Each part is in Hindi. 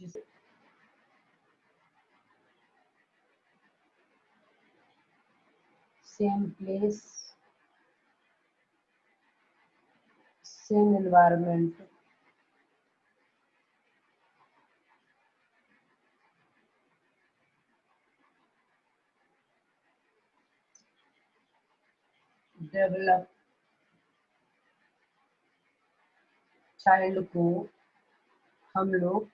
जिसे same place same environment develop child को हम लोग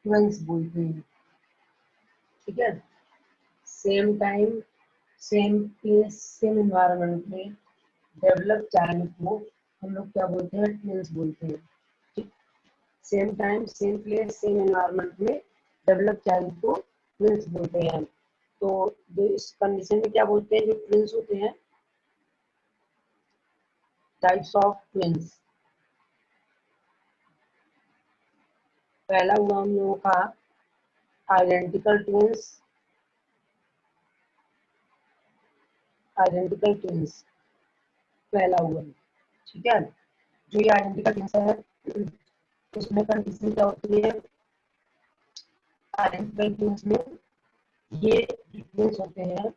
ट्विंस बोलते हैं। ठीक है, same time same place same environment में डेवलप चाइल्ड को हम लोग क्या बोलते हैं? ट्विंस बोलते हैं। ठीक, same time same place same environment में डेवलप चाइल्ड को ट्विंस बोलते हैं। तो जो इस कंडीशन में क्या बोलते हैं, जो ट्विंस होते हैं, टाइप्स ऑफ ट्विंस। पहला हुआ हम लोगों का आइडेंटिकल ट्विंस। आइडेंटिकल ट्विंस पहला हुआ, ठीक है। जो ये आइडेंटिकल ट्विंस है उसमें कंडीशन क्या होती है? आइडेंटिकल ट्विंस में ये ट्विंस होते हैं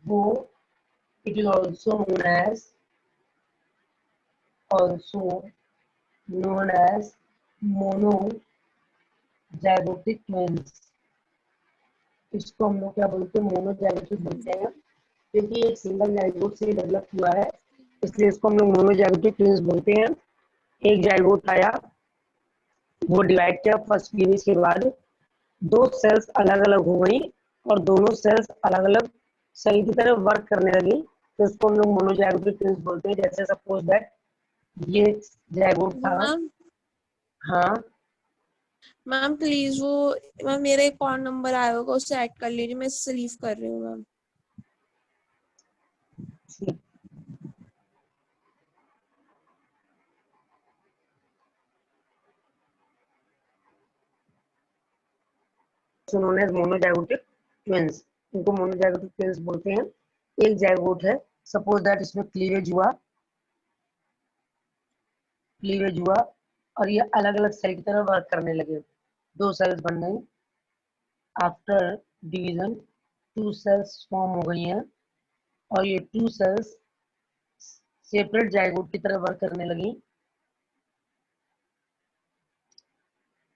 वो it is also known as monozygotic twins. इसको हम लोग क्या बोलते हैं? मोनोजाइगोटिक बोलते हैं, क्योंकि एक सिंगल जाइगोट से डेवलप हुआ है, इसलिए इसको हम लोग मोनोजाइगोटिक ट्विंस बोलते हैं। एक जाइगोट आया, वो डिवाइड किया फर्स्ट पीरियड के बाद, दो सेल्स अलग अलग हो गई और दोनों सेल्स अलग अलग सही की तरह वर्क करने लगी, तो इसको हम लोग मोनोजाइगोटिक ट्विंस बोलते हैं। जैसे सपोज दैट ये जाइगोट था। हाँ मैम प्लीज वो मैम मेरा एक और नंबर आया होगा उससे ऐड कर लीजिए, मैं इससे लीव कर रही हूँ ma'am. Known as monozygotic twins, इनको मोनोजाइगोटिक ट्विंस बोलते हैं। एक जाइगोट है, सपोज दैट इसमें क्लीवेज हुआ और ये अलग अलग सेल की तरह वर्क करने लगे, दो सेल्स बन गई। After division two cells form हो गई हैं और ये टू सेल्स सेपरेट जाइगोट की तरह वर्क करने लगी,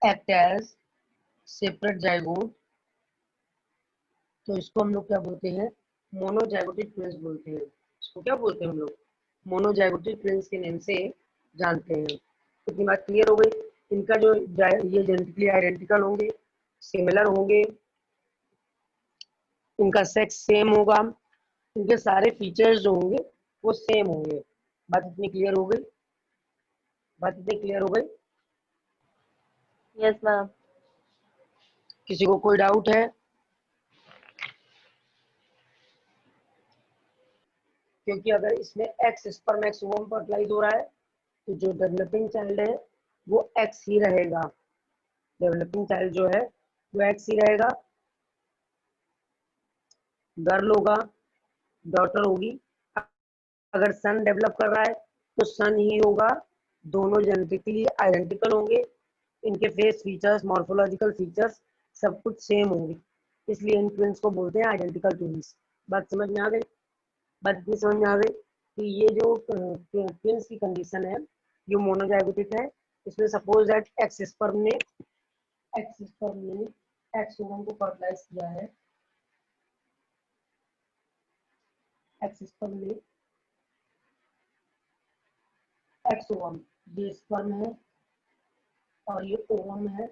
एक्ट एज सेपरेट जाइगोट। तो इसको हम लोग क्या बोलते हैं? मोनोजाइगोटिक ट्विंस बोलते हैं। इसको क्या बोलते हैं हम लोग? मोनोजाइगोटिक ट्विंस के नेम से जानते हैं। इतनी बात क्लियर हो गई। इनका जो ये जेनेटिकली आइडेंटिकल होंगे, सिमिलर होंगे, इनका सेक्स सेम होगा, इनके सारे फीचर्स जो होंगे वो सेम होंगे। बात इतनी क्लियर हो गई? बात इतनी क्लियर हो गई? Yes ma'am. किसी को कोई डाउट है? क्योंकि अगर इसमें X sperm X ovum fertilize हो रहा है तो जो डेवलपिंग चाइल्ड है वो एक्स ही रहेगा। डेवलपिंग चाइल्ड जो है वो एक्स ही रहेगा। गर्ल होगा, डॉटर होगी। अगर सन डेवलप कर रहा है तो सन ही होगा। दोनों जेनेटिकली आइडेंटिकल होंगे, इनके फेस फीचर्स, मॉर्फोलॉजिकल फीचर्स सब कुछ सेम होंगे, इसलिए इन ट्विंस को बोलते हैं आइडेंटिकल ट्विंस। बात समझ में आ गई? बात इतनी समझ में आ गई कि ये जो ट्विंस की कंडीशन है ये मोनोजाइगोटिक है। इसमें सपोज दैट एक्स स्पर्म ने एक्स ओवम को फर्टिलाइज किया है। एक्स स्पर्म ने एक्स ओवम, ये स्पर्म है और ये ओवम है,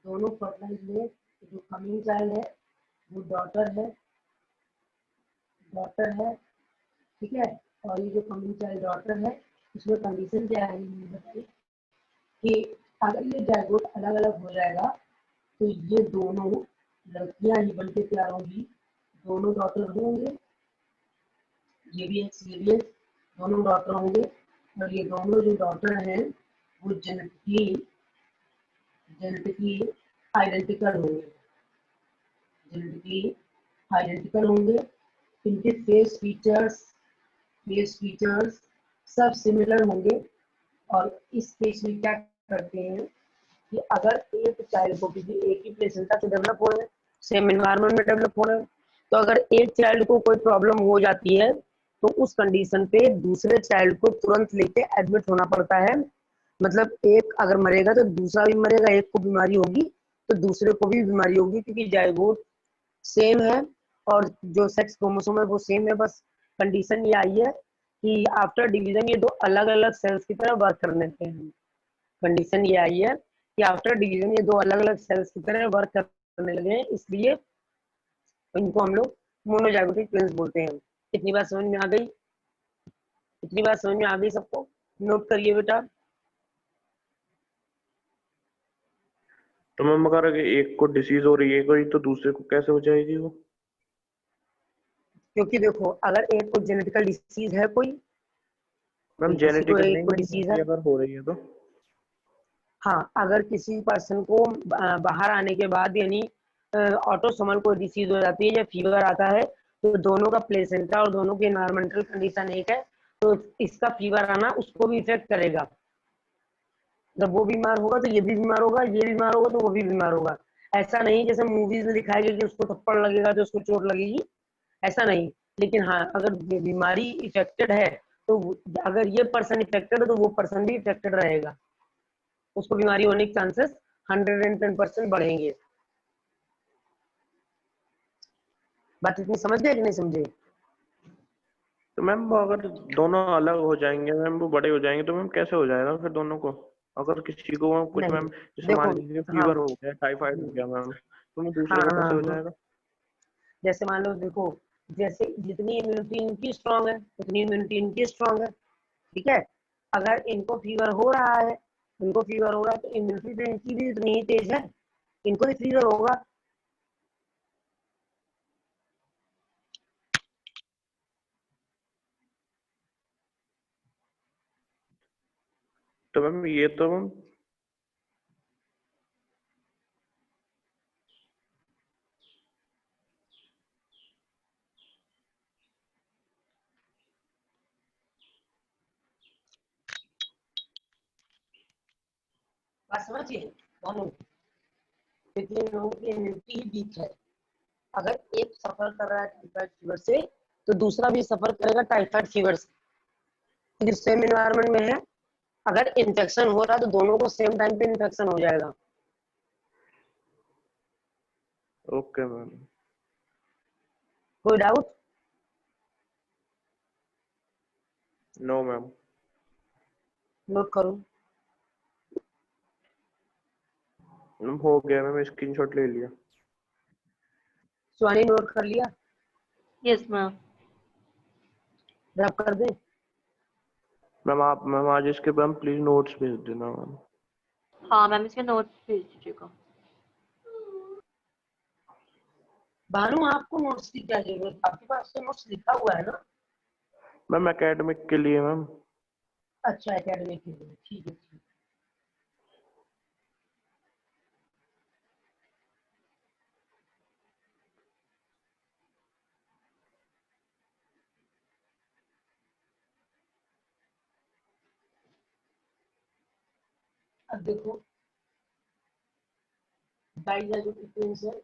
दोनों फर्टिलाइज हुए। जो कमिंग चाइल्ड है वो डॉटर है, ठीक है। और ये जो कमिंग चाइल्ड डॉटर है, इसमें कंडीशन क्या है बताइए कि अगर ये जाइगोट अलग अलग हो जाएगा तो ये दोनों लड़कियां ही बनके तैयार होंगी, दोनों डॉटर होंगे, ये भी एक दोनों डॉटर होंगे। और ये दोनों जो डॉटर हैं वो जेनेटिकली आइडेंटिकल होंगे। इनके फेस फीचर्स सब सिमिलर होंगे। और इस केस में क्या करते हैं कि अगर एक चाइल्ड को किसी एक ही प्लेसेंटा से डेवलप हो रहे हैं, सेम एनवायरनमेंट में डेवलप हो रहे हैं, तो अगर एक चाइल्ड को कोई प्रॉब्लम हो जाती है तो उस कंडीशन पे दूसरे चाइल्ड को तुरंत लेके एडमिट होना पड़ता है। मतलब एक अगर मरेगा तो दूसरा भी मरेगा, एक को बीमारी होगी तो दूसरे को भी बीमारी होगी, क्योंकि जाइगोट सेम है और जो सेक्स क्रोमोसोम है वो सेम है। बस कंडीशन ये आई है कि आफ्टर डिवीजन ये दो अलग अलग सेल्स की तरह वर्क करने लगते हैं। कंडीशन ये आई है कि आफ्टर डिवीजन ये दो अलग अलग सेल्स की तरह वर्क करने लगे हैं, इसलिए इनको हम लोग मोनोजाइगोटिक ट्विंस बोलते हैं। कितनी बात समझ में आ गई? कितनी बात समझ में आ गई सबको? नोट करिए बेटा। तो मैम अगर एक को डिसीज हो रही है कोई तो दूसरे को कैसे हो जाएगी वो? क्योंकि देखो अगर एक को जेनेटिकल डिसीज है कोई, मैम किसी को जेनेटिकल एक नहीं को मैम, डिसीज है, अगर हो रही है तो? हाँ अगर किसी पर्सन को बाहर आने के बाद यानी ऑटोसोमल कोई डिसीज हो जाती है या फीवर आता है, तो दोनों का प्लेसेंटा और दोनों की एनवायरमेंटल कंडीशन एक है, तो इसका फीवर आना उसको भी इफेक्ट करेगा। जब वो बीमार होगा तो ये भी बीमार होगा, ये बीमार होगा तो वो भी बीमार होगा। ऐसा नहीं जैसे मूवीज में दिखाया गया कि उसको थप्पड़ लगेगा तो उसको चोट लगेगी, ऐसा नहीं। लेकिन हाँ अगर बीमारी इफेक्टेड है तो अगर ये पर्सन इफेक्टेड है तो वो पर्सन भी इफेक्टेड रहेगा, उसको बीमारी होने के चांसेस 110% बढ़ेंगे। बात इतनी समझ गए कि नहीं समझे? तो मैम वो अगर दोनों अलग हो जाएंगे मैम, वो बड़े हो जाएंगे तो मैम कैसे हो जाएगा फिर दोनों को? अगर किसी को कुछ नहीं मैम जैसे देखो, मान लीजिए हाँ फीवर हो गया, टाइफाइड हो गया मैम, तो मैं हाँ दूसरे को कैसे हो हाँ, जाएगा? जैसे मान लो देखो, जैसे जितनी इम्यूनिटी इनकी स्ट्रांग है उतनी इम्यूनिटी इनकी स्ट्रांग है, ठीक है। अगर इनको फीवर हो रहा है, इनको फीवर हो रहा है तो इम्यूनिटी तो इनकी भी उतनी ही तेज है, इनको भी फीवर होगा। तो मैम ये तो मैम बात समझिए दोनों, क्योंकि इन लोगों की इम्यूनिटी ही वीक है। अगर एक सफर कर रहा है टाइफाइड फीवर से तो दूसरा भी सफर करेगा टाइफाइड फीवर से, क्योंकि सेम एनवायरनमेंट में है। अगर इन्फेक्शन हो रहा है तो दोनों को सेम टाइम पे इन्फेक्शन हो जाएगा। Okay ma'am. कोई डाउट? No ma'am. नोट करो। मैम हो गया मैम, स्क्रीनशॉट ले लिया। स्वानी नोट कर लिया? Yes ma'am. रब कर दे? मैम आज इसके मैम प्लीज नोट्स भेज देना मैम। हाँ मैम, इसके नोट्स भेज दीजिएगा। भानु आपको नोट्स की क्या जरूरत है? आपके पास तो नोट्स लिखा हुआ है ना? मैम एकेडमिक के लिए मैम। अच्छा एकेडमिक के लिए, ठीक है ठीक। अब देखो डाइजाइगोटिक ट्विंस है,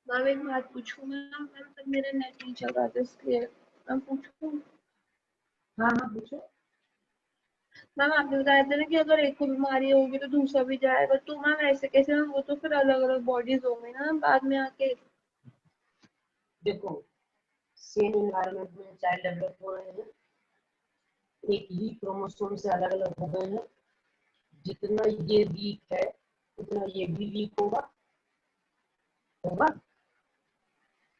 मैम एक बात पूछूं मैम? मैम तब मेरा नेट नहीं चल रहा था इसलिए मैं पूछूं। हाँ हाँ पूछो। मैम आपने बताया था ना कि अगर एक को बीमारी होगी तो दूसरा भी जाएगा, तो मैम ऐसे कैसे? मैम वो तो फिर अलग अलग बॉडीज होंगी ना बाद में आके। देखो सेम एनवायरनमेंट में चाइल्ड डेवलप हो रहे हैं, एक ही क्रोमोसोम से अलग अलग हो गए हैं, जितना ये वीक है उतना ये भी वीक होगा। होगा।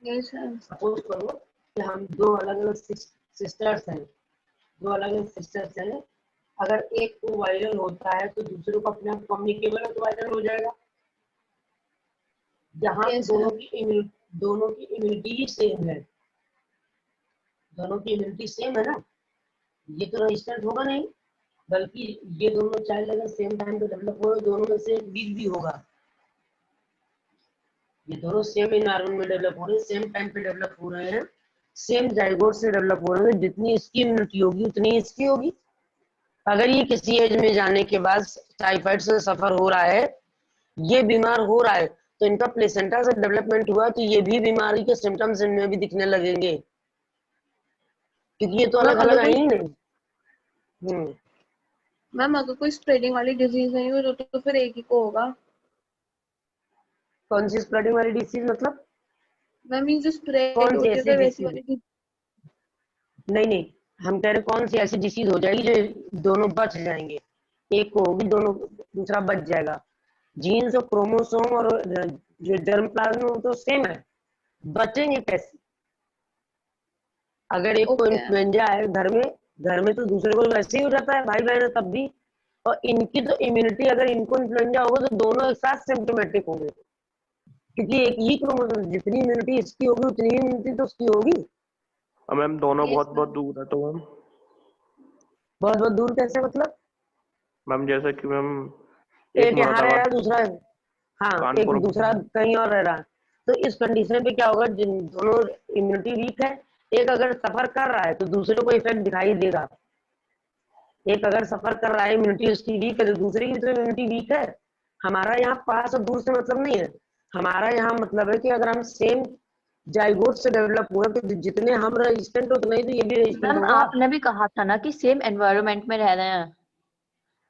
Yes sir. सपोज करो कि हम दो अलग अलग सिस्टर्स हैं, दो अलग अलग सिस्टर्स हैं, अगर एक को वायरल होता है तो दूसरे को अपने आप कम्युनिकेबल है तो वायरल हो जाएगा। जहाँ पे यस सर। दोनों की इम्यूनिटी सेम है, दोनों की इम्यूनिटी सेम है ना, ये तो रेजिस्टेंट होगा नहीं, बल्कि ये दोनों चाइल्ड अगर सेम टाइम पे डेवलप हो रहे दोनों में से वीक भी होगा। ये दोनों सेम इन्वायरमेंट में डेवलप हो रहे हैं, सेम टाइम पे डेवलप हो रहे हैं, सेम जाइगोट से डेवलप हो रहे हैं, जितनी इसकी इम्यूनिटी होगी उतनी इसकी होगी। अगर ये किसी एज में जाने के बाद टाइफाइड से सफर हो रहा है, ये बीमार हो रहा है, तो इनका प्लेसेंटा से डेवलपमेंट हुआ तो ये भी बीमारी के सिम्टम्स इनमें भी दिखने लगेंगे, क्योंकि ये तो मैम अलग अगर अलग है कोई ही नहीं। मैम अगर कोई स्प्रेडिंग वाली डिजीज नहीं हो तो फिर एक ही को होगा। कौन सी स्प्रेडिंग वाली डिसीज मतलब? मैम ये जो स्प्रेड कौन सी होती है ऐसी तो वैसी डिसीज? वाली डिजीज। नहीं नहीं, हम कह रहे कौन सी ऐसी डिसीज हो जाएगी जो दोनों बच जाएंगे, एक को होगी दोनों, दूसरा बच जाएगा। जीन्स और क्रोमोसोम और जो जर्म प्लाज्म तो सेम है, बचेंगे कैसे? अगर एक को ओके इन्फ्लुएंजा है घर में तो दूसरे को वैसे ही हो जाता है, भाई बहन है तब भी। और इनकी तो इम्यूनिटी, अगर इनको इन्फ्लुएंजा होगा तो दोनों एक साथ सिम्टोमेटिक होंगे, क्योंकि एक ही क्रोमोसोम, जितनी इम्यूनिटी इसकी होगी उतनी ही इम्यूनिटी तो उसकी होगी। और मैम दोनों यस बहुत बहुत मैम। दूर है तो मैम, बहुत बहुत दूर कैसे मतलब? मैम जैसे कि मैम एक एक यहाँ रह रहा मुरादाबाद है, दूसरा, हाँ एक कानपुर। दूसरा कहीं और रह रहा है, तो इस कंडीशन पे क्या होगा, जिन दोनों इम्यूनिटी वीक है, एक अगर सफर कर रहा है तो दूसरे को इफेक्ट दिखाई देगा। एक अगर सफर कर रहा है, इम्यूनिटी उसकी वीक है, तो दूसरे की तो इम्यूनिटी वीक है। हमारा यहाँ पास और दूर से मतलब नहीं है, हमारा यहाँ मतलब है कि अगर हम सेम जाइगोट से डेवलप हुए तो जितने हम रेजिस्टेंट उतने ही तो ये भी रेजिस्टेंट मैम होगा। आपने भी कहा था ना कि सेम एनवायरनमेंट में रह रहे हैं,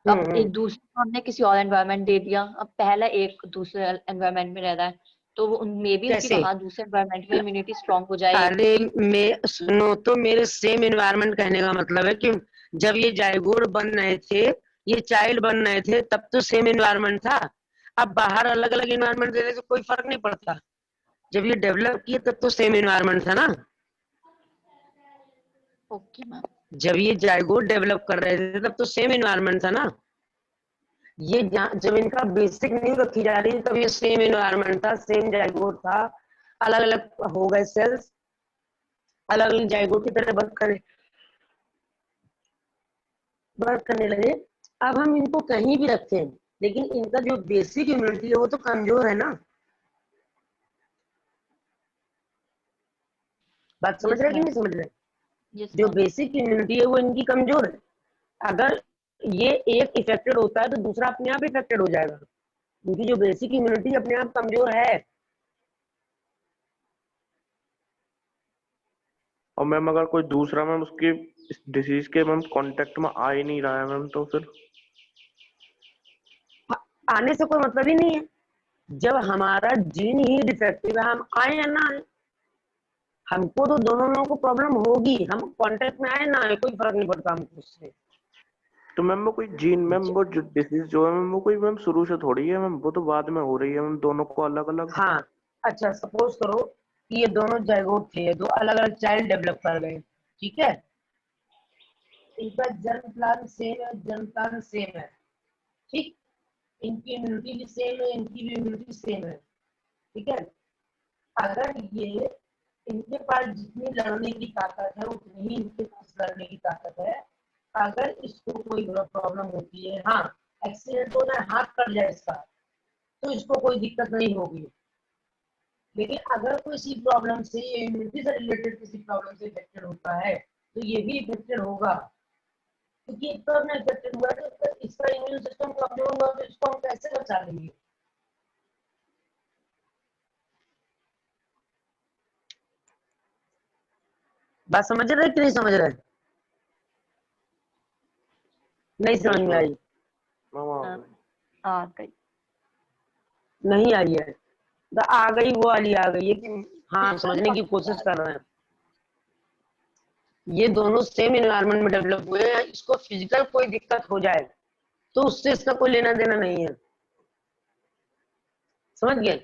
तो अब हम्म। एक दूसरे को हमने किसी और एनवायरनमेंट दे दिया, अब पहला एक दूसरे एनवायरनमेंट में रह रहा है, तो वो उनमें भी उसकी कैसे? वहां दूसरे एनवायरनमेंट में इम्यूनिटी स्ट्रांग हो जाए एक अरे, की। मैं सुनो तो, मेरे सेम इन्वायरमेंट कहने का मतलब है कि जब ये जाइगोट बन रहे थे, ये चाइल्ड बन रहे थे, तब तो सेम इन्वायरमेंट था। अब बाहर अलग अलग इन्वायरमेंट देने से कोई फर्क नहीं पड़ता, जब ये डेवलप किए तब तो सेम इन्वायरमेंट था ना। Okay ma'am. जब ये जाइगोट डेवलप कर रहे थे तब तो सेम इन्वायरमेंट था ना। ये जब इनका बेसिक नींव रखी जा रही थी तब ये सेम इन्वायरमेंट था, सेम जाइगोट था। अलग अलग हो गए सेल्स, अलग अलग जाइगोट की तरह वर्क करने लगे। अब हम इनको कहीं भी रखें, लेकिन इनका जो बेसिक इम्यूनिटी है वो तो कमजोर है ना। बात समझ यस रहे कि मैम। नहीं समझ रहे? यस जो मैम। बेसिक इम्यूनिटी है वो इनकी कमजोर है। अगर ये एक इफेक्टेड होता है तो दूसरा अपने आप इफेक्टेड हो जाएगा, क्योंकि जो बेसिक इम्यूनिटी अपने आप कमजोर है। और मैम अगर कोई दूसरा मैम उसके इस डिसीज के मैम कांटेक्ट में आ ही नहीं रहा है मैम, तो फिर आने से कोई मतलब ही नहीं है, जब हमारा जीन ही डिफेक्टिव है, हम आए या ना आए, हमको तो दोनों लोगों को प्रॉब्लम होगी, हम कांटेक्ट में आए ना आए कोई फर्क नहीं पड़ता हमको उससे। तो मैम वो कोई जीन मैम वो जो डिसीज जो है मैम वो कोई मैम शुरू से थोड़ी है मैम, वो तो बाद में हो रही है मैम, दोनों को अलग अलग। हाँ, अच्छा सपोज करो कि ये दोनों जाइगोट थे, दो अलग अलग चाइल्ड डेवलप कर गए, ठीक है, इनका जन्म प्लान सेम है, जन्म प्लान सेम है, ठीक, इनकी इम्यूनिटी भी सेम है, इनकी भी इम्यूनिटी सेम है, ठीक है। अगर ये, इनके पास जितनी लड़ने की ताकत है उतनी ही इनके पास लड़ने की ताकत है। अगर इसको कोई प्रॉब्लम होती है, हाँ एक्सीडेंट हो जाए, हाथ कट जाए इसका, तो इसको कोई दिक्कत नहीं होगी। लेकिन अगर किसी प्रॉब्लम से, इम्यूनिटी से रिलेटेड किसी प्रॉब्लम से इफेक्टेड होता है तो ये भी इफेक्टेड होगा, क्योंकि इतना ना इफेक्टेड हुआ है तो इसका इम्यून सिस्टम कमजोर हुआ तो इसको हम कैसे बचा लेंगे? बात समझ रहे कि नहीं समझ रहे? नहीं समझ यस में मैम। आई? मैम आ मैम गई। आ गई। नहीं आई है तो आ गई, वो वाली आ गई है कि हाँ समझने की कोशिश कर रहे हैं। ये दोनों सेम एनवायरनमेंट में डेवलप हुए हैं, इसको फिजिकल कोई दिक्कत हो जाए तो उससे इसका कोई लेना देना नहीं है, समझ गए।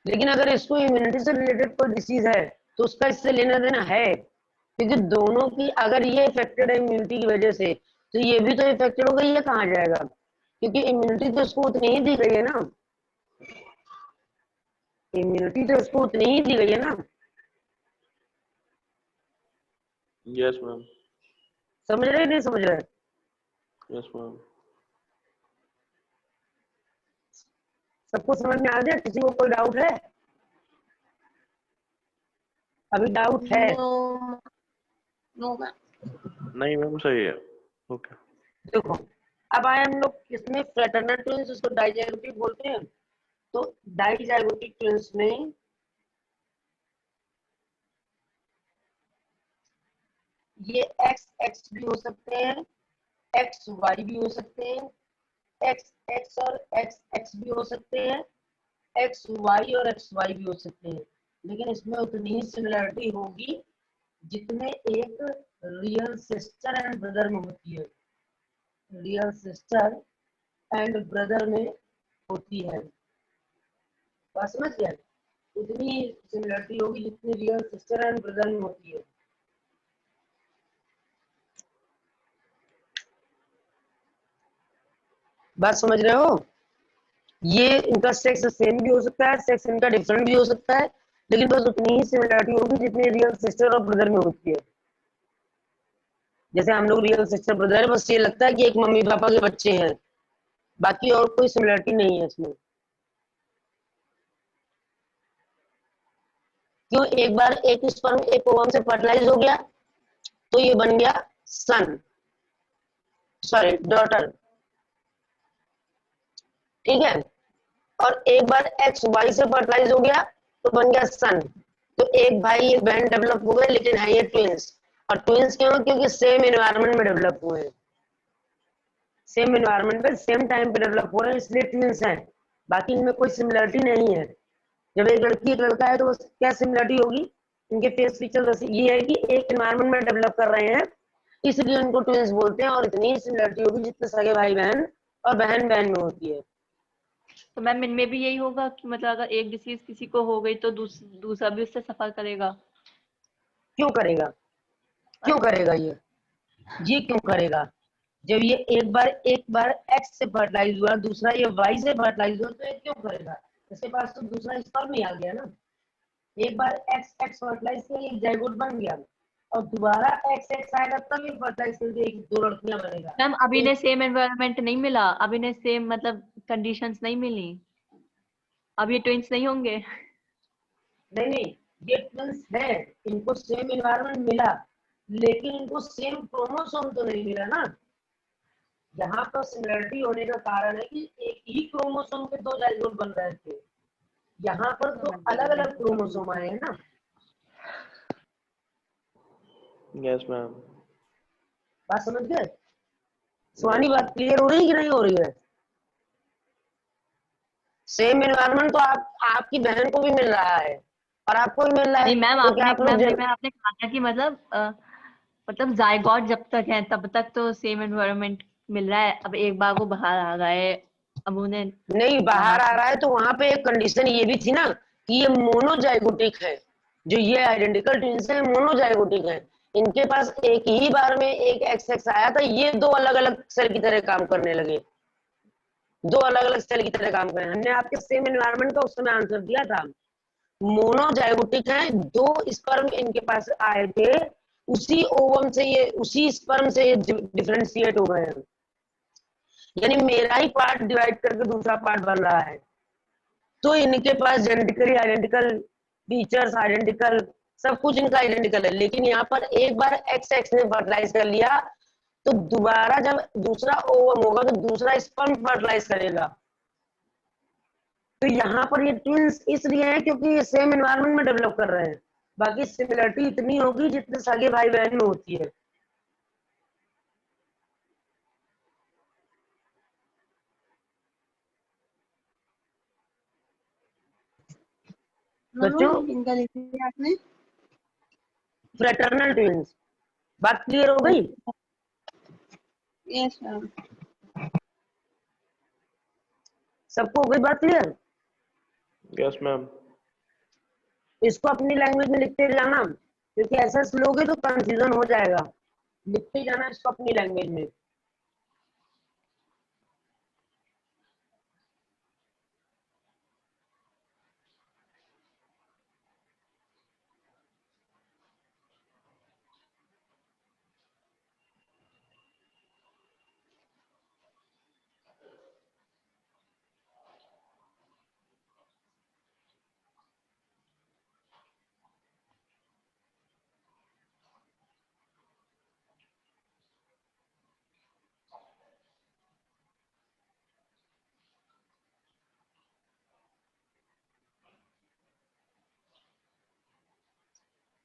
लेकिन अगर इसको इम्यूनिटी से रिलेटेड कोई डिसीज है तो उसका इससे लेना देना है, क्योंकि दोनों की, अगर ये इफेक्टेड है इम्यूनिटी की वजह से तो ये भी तो इफेक्टेड होगा, ये कहाँ जाएगा, क्योंकि इम्यूनिटी तो उसको उतनी ही दी गई है ना, इम्यूनिटी तो उसको उतनी ही दी गई है ना। Yes ma'am. समझ रहे नहीं समझ रहे? Yes ma'am. सबको समझ में आ गया? किसी को कोई डाउट है? अभी डाउट है? No no ma'am. नहीं मैम सही है। ओके। देखो, अब आए हम लोग किसमें, फ्रेटर्नल ट्विंस, उसको डाइजैगोटिक बोलते हैं। तो डाइजैगोटिक ट्विंस में ये एक्स एक्स भी हो सकते हैं, एक्स वाई भी हो सकते हैं, एक्स एक्स और एक्स एक्स भी हो सकते हैं, एक्स वाई और एक्स वाई भी हो सकते हैं। लेकिन इसमें उतनी ही सिमिलरिटी होगी जितने एक रियल सिस्टर एंड ब्रदर में होती है, रियल सिस्टर एंड ब्रदर में होती है। बात समझ गए? उतनी सिमिलरिटी होगी जितनी रियल सिस्टर एंड ब्रदर में होती है। बात समझ रहे हो? ये इनका सेक्स सेम भी हो सकता है, सेक्स इनका डिफरेंट भी हो सकता है, लेकिन बस उतनी ही सिमिलरिटी होगी जितनी रियल सिस्टर और ब्रदर में होती है। जैसे हम लोग रियल सिस्टर ब्रदर है, बस ये लगता है कि एक मम्मी पापा के बच्चे हैं, बाकी और कोई सिमिलरिटी नहीं है इसमें। क्यों? एक बार एक स्पर्म एक ओवम से फर्टिलाइज हो गया तो ये बन गया सन, सॉरी डॉटर, ठीक है। और एक बार एक्स वाई से फर्टिलाइज हो गया तो बन गया सन। तो एक भाई एक बहन डेवलप हो गए, लेकिन है ये ट्विंस। और ट्विंस क्यों? क्योंकि सेम एनवायरनमेंट में डेवलप हुए हैं, सेम एनवायरनमेंट में सेम टाइम पे डेवलप हो रहे हैं, इसलिए ट्विंस हैं। बाकी इनमें कोई सिमिलरिटी नहीं है। जब एक लड़की एक लड़का है तो बस क्या सिमिलरिटी होगी, इनके फेस फीचर बस ये है कि एक एनवायरनमेंट में डेवलप कर रहे हैं, इसलिए इनको ट्विंस बोलते हैं। और इतनी सिमिलरिटी होगी जितने सगे भाई बहन और बहन बहन में होती है। तो मैम इनमें भी यही होगा कि मतलब अगर एक डिसीज किसी को हो गई तो दूसरा भी उससे सफर करेगा? क्यों करेगा? क्यों करेगा ये क्यों करेगा? जब ये एक बार एक्स से फर्टिलाइज हुआ, दूसरा ये वाई से फर्टिलाइज हुआ, तो ये क्यों करेगा? इसके पास तो दूसरा स्पर्म ही आ गया ना। एक बार एक्स एक्स फर्टिलाइज किया, एक जाइगोट बन गया, और दोबारा एक्स एक्स आएगा तब ये फर्टिलाइज करके एक दो लड़कियां बनेगा। मैम अभी तो इन्हें सेम एनवायरनमेंट नहीं मिला, अभी इन्हें सेम मतलब कंडीशंस नहीं मिली, अब ये ट्विंस नहीं होंगे? नहीं नहीं, ये ट्विंस है, इनको सेम एनवायरनमेंट मिला, लेकिन इनको सेम क्रोमोसोम तो नहीं मिला ना। यहाँ पर सिमिलरिटी होने का कारण है कि एक ही क्रोमोसोम के दो जाइगोट बन रहे थे, यहाँ पर तो अलग अलग क्रोमोसोम आए हैं ना। Yes ma'am. बात समझ गए? सुहानी, बात क्लियर हो रही है कि नहीं हो रही है? सेम एनवायरनमेंट तो आपकी बहन को भी मिल रहा है और आपको भी मिल रहा है, नहीं मैम क्योंकि आपने आप मैम लोग नहीं मैम आपने कहा था कि मतलब मतलब जायगॉट जब तक है तब तक तो सेम एनवायरनमेंट मिल रहा है, अब एक बार वो बाहर आ गए, अब उन्हें नहीं वहां बाहर आ से। रहा है तो वहां पे एक कंडीशन ये भी थी ना कि ये मोनोजाइगोटिक है। जो ये आइडेंटिकल ट्विंस है मोनोजाइगोटिक है, इनके पास एक ही बार में एक एक्स एक्स आया था, ये दो अलग अलग सेल की तरह काम करने लगे, दो अलग अलग सेल की तरह काम करें। हमने आपके सेम एनवायरनमेंट का उस समय आंसर दिया था। मोनोजाइगोटिक है, दो स्पर्म इनके पास आए थे, उसी ओवम से ये, उसी स्पर्म से ये डिफरेंशिएट हो गए हैं। यानी मेरा ही पार्ट डिवाइड करके दूसरा पार्ट बन रहा है, तो इनके पास जेनेटिकली आइडेंटिकल फीचर्स, आइडेंटिकल सब कुछ इनका आइडेंटिकल है। लेकिन यहाँ पर एक बार एक्स एक्स ने फर्टिलाइज कर लिया, तो दोबारा जब दूसरा ओवम होगा तो दूसरा स्पर्म फर्टिलाइज करेगा। तो यहाँ पर ये ट्विंस इसलिए हैं क्योंकि ये सेम एनवायरनमेंट में डेवलप कर रहे हैं। बाकी सिमिलरिटी इतनी होगी जितने सगे भाई बहन में होती है। नो बच्चों, इनका लिख लिया आपने? फ्रेटर्नल ट्विंस, बात क्लियर हो गई? Yes ma'am. सबको हो गई बात क्लियर? Yes ma'am. इसको अपनी लैंग्वेज में लिखते जाना, क्योंकि ऐसा लोगे तो कंफ्यूजन हो जाएगा। लिखते जाना इसको अपनी लैंग्वेज में।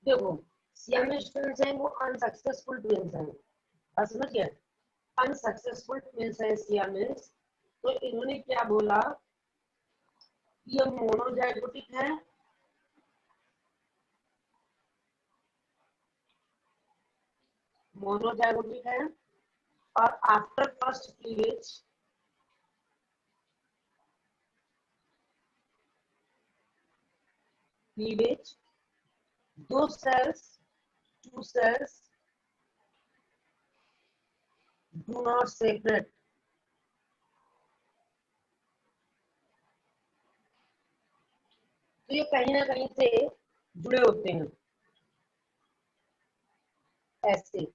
देखो सियामीज ट्विंस हैं वो अनसक्सेसफुल ट्विंस हैं, बस समझिए अनसक्सेसफुल ट्विंस हैं सियामीज। तो इन्होंने क्या बोला, ये मोनोजाइगोटिक है, मोनोजाइगोटिक है और आफ्टर फर्स्ट क्लीवेज दो cells two cells do not separate. तो ये कहीं ना कहीं से जुड़े होते हैं। ऐसे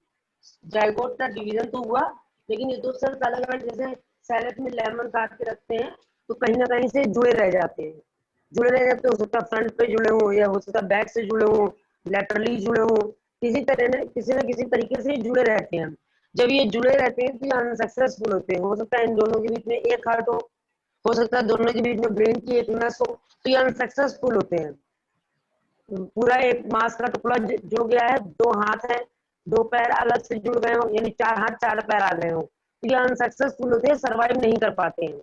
जाइगोट का डिवीजन तो हुआ, लेकिन ये दो सेल्स अलग अलग, जैसे सैलेड में लेमन काट के रखते हैं तो कहीं ना कहीं से जुड़े रह जाते हैं। जुड़े रह जाते हो सकता है फ्रंट पे जुड़े हो या हो सकता है बैक से जुड़े हो, लेटरली जुड़े हो, किसी न किसी तरीके से जुड़े रहते हैं। जब ये जुड़े रहते हैं तो ये अनसक्सेसफुल होते हैं। हो सकता है इन दोनों के बीच में एक हार्ट हो सकता है दोनों के बीच में ब्रेन की एक नस हो, तो ये अनसक्सेसफुल होते हैं। पूरा एक मांस का टुकड़ा जुड़ गया है, दो हाथ है, दो पैर अलग से जुड़ गए हो, यानी चार हाथ चार पैर आ गए हो, तो ये अनसक्सेसफुल होते हैं, सर्वाइव नहीं कर पाते हैं।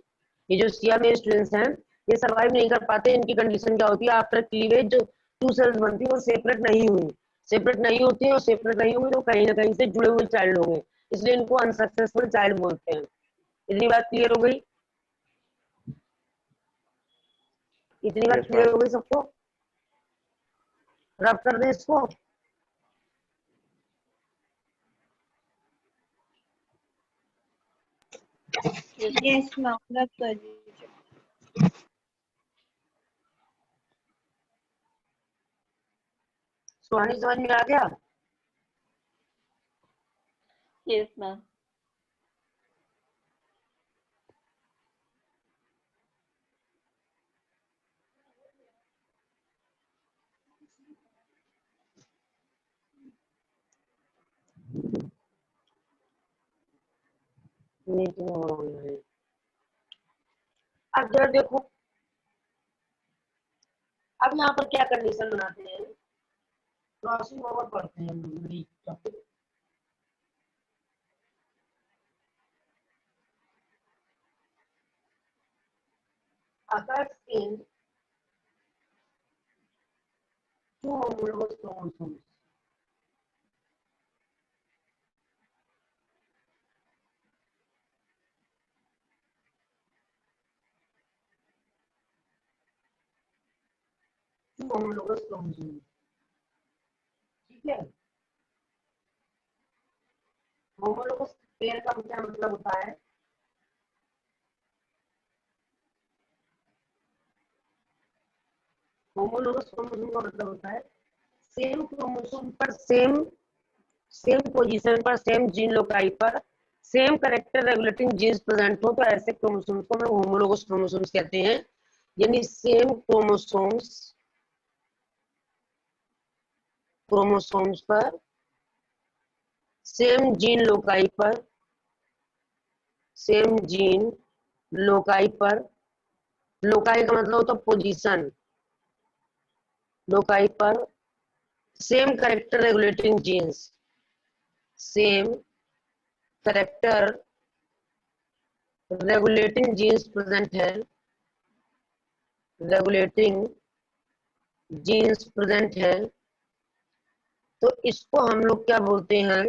ये जो सियामीज ट्विंस हैं ये सर्वाइव नहीं कर पाते। इनकी कंडीशन क्या होती है, आफ्टर क्लीवेज जो टू सेल्स बनती है वो सेपरेट नहीं हुई, सेपरेट नहीं होती है, और सेपरेट नहीं हुई तो कहीं ना कहीं से जुड़े हुए चाइल्ड होंगे, इसलिए इनको अनसक्सेसफुल चाइल्ड बोलते हैं। इतनी बात क्लियर हो गई? इतनी बात यस क्लियर मैम। हो गई सबको? रब कर दे इसको। यस मैम, रब कर दीजिए। सुहानी समझ में आ गया? Yes ma'am. मीटिंग हो रही है। अब जरा देखो, अब यहाँ पर क्या कंडीशन बनाते हैं, क्रॉसिंग ओवर पढ़ते हैं हम लोग topic. occurs in two homologous chromosomes. Two homologous chromosomes, ठीक है। होमोलोगस पेयर का क्या मतलब होता है, होमोलोगस क्रोमोसोम का मतलब होता है सेम क्रोमोसोम पर सेम पोजीशन पर सेम जीन लोकाई पर same character regulating genes present हो, तो ऐसे क्रोमोसोम्स को हम लोग होमोलोगस क्रोमोसोम्स कहते हैं। यानी सेम क्रोमोसोम्स पर सेम जीन लोकाई पर सेम जीन लोकाई पर, लोकाई का मतलब होता है पोजीशन, लोकाई पर same character regulating genes, same character regulating genes present है, रेगुलेटिंग जीन्स प्रेजेंट है, तो इसको हम लोग क्या बोलते हैं,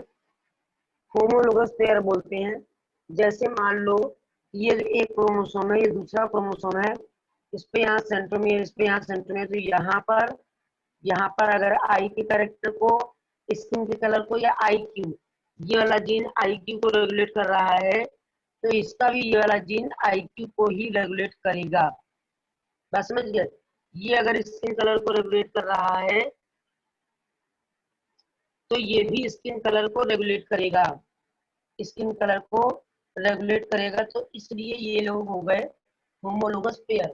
होमोलोगस पेयर बोलते हैं। जैसे मान लो ये एक क्रोमोसोम है, ये दूसरा क्रोमोसोम है, इस पे यहाँ सेंट्रोमियर, इस पे यहाँ सेंट्रोमियर, तो यहाँ पर अगर आई के कैरेक्टर को, स्किन के कलर को, या आई क्यू, ये वाला जीन आई क्यू को रेगुलेट कर रहा है, तो इसका भी ये वाला जीन आई क्यू को ही रेगुलेट करेगा। बस समझ गए? ये अगर स्किन कलर को रेगुलेट कर रहा है तो ये भी स्किन कलर को रेगुलेट करेगा, स्किन कलर को रेगुलेट करेगा, तो इसलिए ये लोग हो गए होमोलोगस पेयर।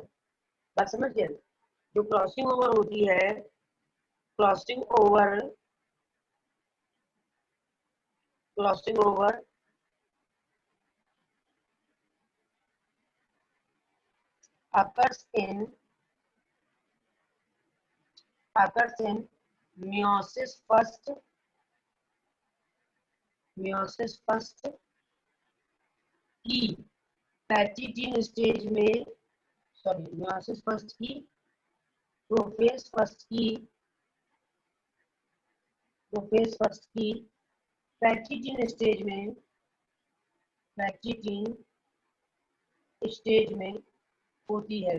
बात समझ गए? जो क्रॉसिंग ओवर होती है, crossing over, crossing over occurs in meiosis first की पैचिटिन स्टेज में, सॉरी meiosis फर्स्ट की प्रोफेज फर्स्ट की पैचिटिन स्टेज में होती है।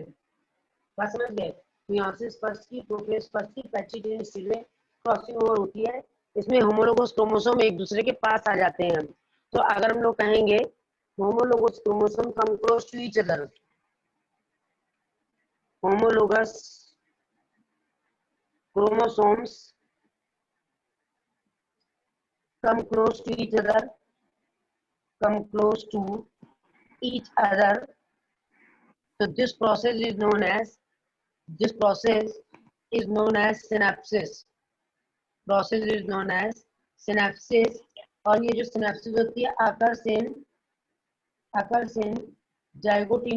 बात समझ गए? meiosis फर्स्ट की प्रोफेज फर्स्ट की पैचिटिन स्टेज में क्रॉसिंग ओवर होती है। इसमें होमोलोगस क्रोमोसोम एक दूसरे के पास आ जाते हैं। तो अगर हम लोग कहेंगे homologous chromosome come close to each other, homologous chromosomes come close to each other, so this process is known as synapsis। और ये जो synapsis होती है occurs in zygote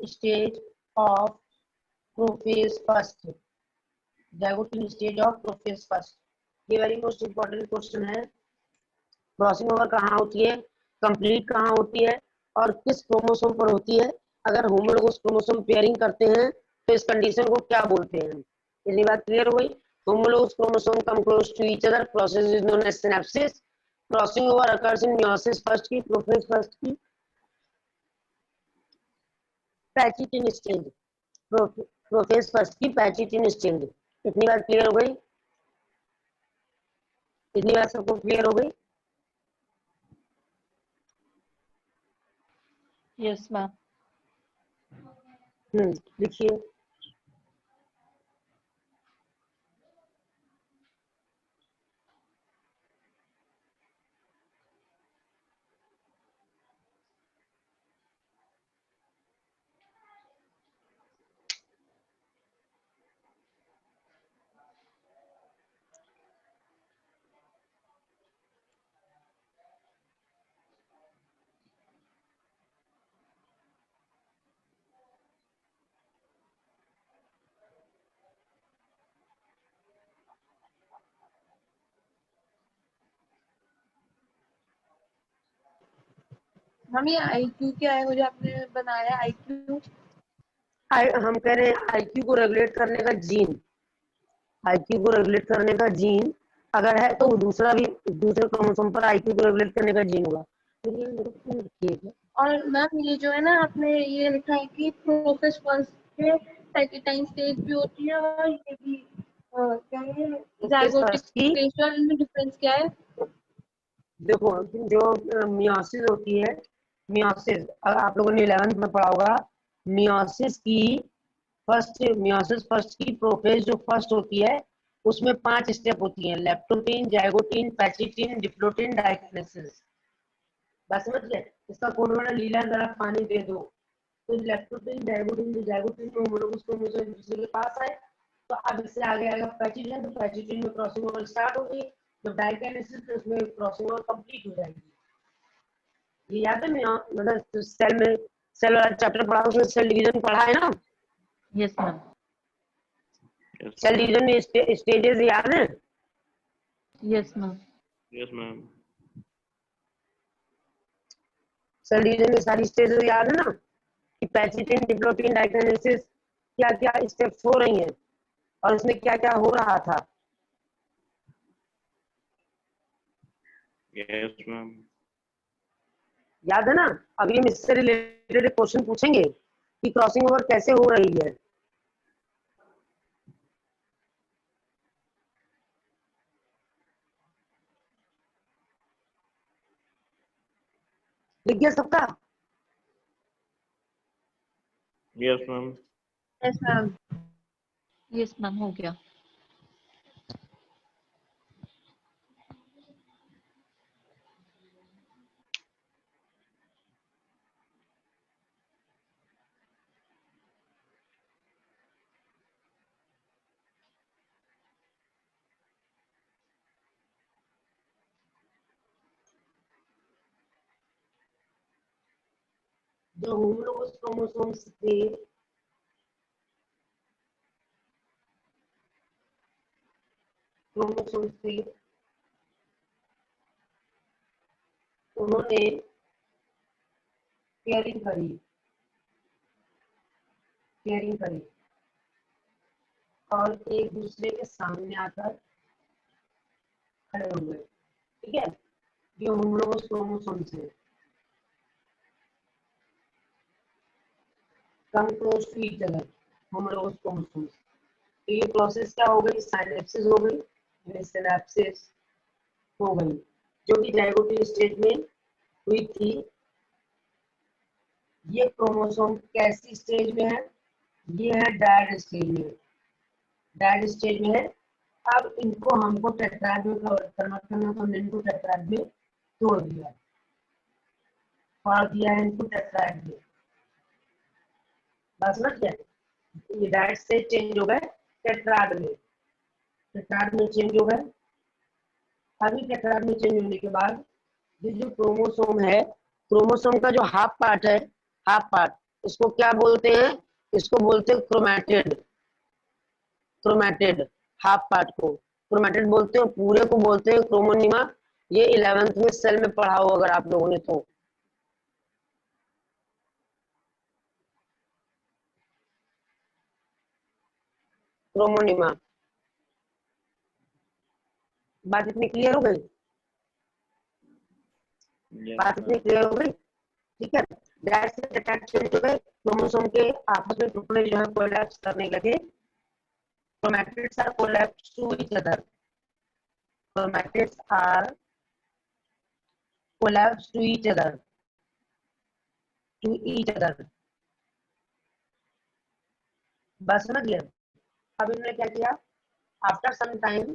stage of prophase first। ये वेरी मोस्ट इंपॉर्टेंट क्वेश्चन है। क्रॉसिंग ओवर कहाँ होती है, कंप्लीट कहाँ होती है और किस क्रोमोसोम पर होती है? अगर होमोलोगस क्रोमोसोम पेयरिंग करते हैं तो इस कंडीशन को क्या बोलते हैं? इतनी बात क्लियर हो गई? Homologous chromosome come close to each other, process is known as synapsis. Crossing over occurs in meiosis first की प्रोफेज फर्स्ट की पैचिटिन स्टेज, प्रोफेज फर्स्ट की पैचिटिन स्टेज। इतनी बात क्लियर हो गई? इतनी बात सबको क्लियर हो गई? Yes ma'am. लिखिए। हम ये IQ क्या है, मुझे आपने बनाया IQ? हम कह रहे हैं आईक्यू को रेगुलेट करने का जीन, आईक्यू को रेगुलेट करने का जीन अगर है तो दूसरा भी दूसरे क्रोमोसोम पर आईक्यू को रेगुलेट करने का जीन होगा। ठीक है। और मैम ये जो है ना, आपने ये लिखा है कि प्रोफेज फर्स्ट के पैचिटाइन स्टेज भी होती है और ये भी क्या है जाइगोटिक की स्टेज, इनमें डिफरेंस क्या है? देखो जो मियोसिस होती है, मियोसिस आप लोगों ने 11th में पढ़ा होगा। मियोसिस फर्स्ट की प्रोफेज जो फर्स्ट होती है उसमें 5 स्टेप होती हैं, लेप्टोटीन, जाइगोटीन, पैचिटिन, डिप्लोटीन, डाइकिनेसिस। बस समझ गए? इसका कोड वाला लीला जरा पानी दे दो। तो लेप्टोटीन, जाइगोटीन में होमोलोगस क्रोमोसोम एक दूसरे के पास है। तो अब इससे आगे आएगा पैचिटिन, तो पैचिटिन में क्रॉसिंग ओवर स्टार्ट होगी। जब डाइकिनेसिस तो उसमें क्रॉसिंग ओवर कंप्लीट हो जाएगी। ये याद है? मतलब सेल वाला चैप्टर पढ़ा, उसमें सेल डिवीजन पढ़ा है ना? Yes ma'am. सेल डिवीजन में स्टेजेस याद है? Yes ma'am. Yes ma'am. Cell division में सारी स्टेजेस याद है ना कि पैचिटिन, डिप्लोटीन, डाइकिनेसिस क्या क्या स्टेप्स हो रही हैं और उसमें क्या क्या हो रहा था? Yes ma'am. याद है ना? अभी हम इससे रिलेटेड क्वेश्चन पूछेंगे कि क्रॉसिंग ओवर कैसे हो रही है। लिख गया सबका? Yes ma'am. Yes ma'am. Yes ma'am, हो गया। जो होमोलोगस क्रोमोसोम्स थे क्रोमोसोम से उन्होंने पेयरिंग करी और एक दूसरे के सामने आकर खड़े हो गए। ठीक है, ये होमोलोगस क्रोमोसोम से come close to each other, homologous chromosome. तो ये प्रोसेस क्या हो गई, साइनेप्सिस हो गई, सिनेप्सिस हो गई, जो कि जाइगोट स्टेज में हुई थी। ये क्रोमोसोम कैसी स्टेज में है, ये है डायड स्टेज में, डायड स्टेज में है। अब इनको हमको टेट्राड में कन्वर्ट करना, तो हमने इनको टेट्राड में तोड़ दिया, फाड़ दिया है इनको टेट्राड में। बस समझ गया, ये डायड स्टेज चेंज हो गए टेट्राड में, टेट्राड में चेंज हो गए। अभी टेट्राड में चेंज होने के बाद ये जो क्रोमोसोम है, क्रोमोसोम का जो हाफ पार्ट है, हाफ पार्ट, इसको क्या बोलते हैं, इसको बोलते हैं क्रोमैटिड, क्रोमैटिड हाफ पार्ट को क्रोमैटिड बोलते हैं, पूरे को बोलते हैं क्रोमोनिमा। ये 11th में सेल में पढ़ा हो अगर आप लोगों ने तो। क्रोमोनिमा, बात इतनी क्लियर हो गई, बात इतनी क्लियर हो गई। ठीक है, दैट से टेट्राड चेंज हो गए, क्रोमोसोम के आपस में टुकड़े जो है कोलैप्स करने लगे, chromatids are collapsed to each other, chromatids are collapsed to each other, to each other। बस समझ गए। अब इन्होंने क्या किया, आफ्टर सम टाइम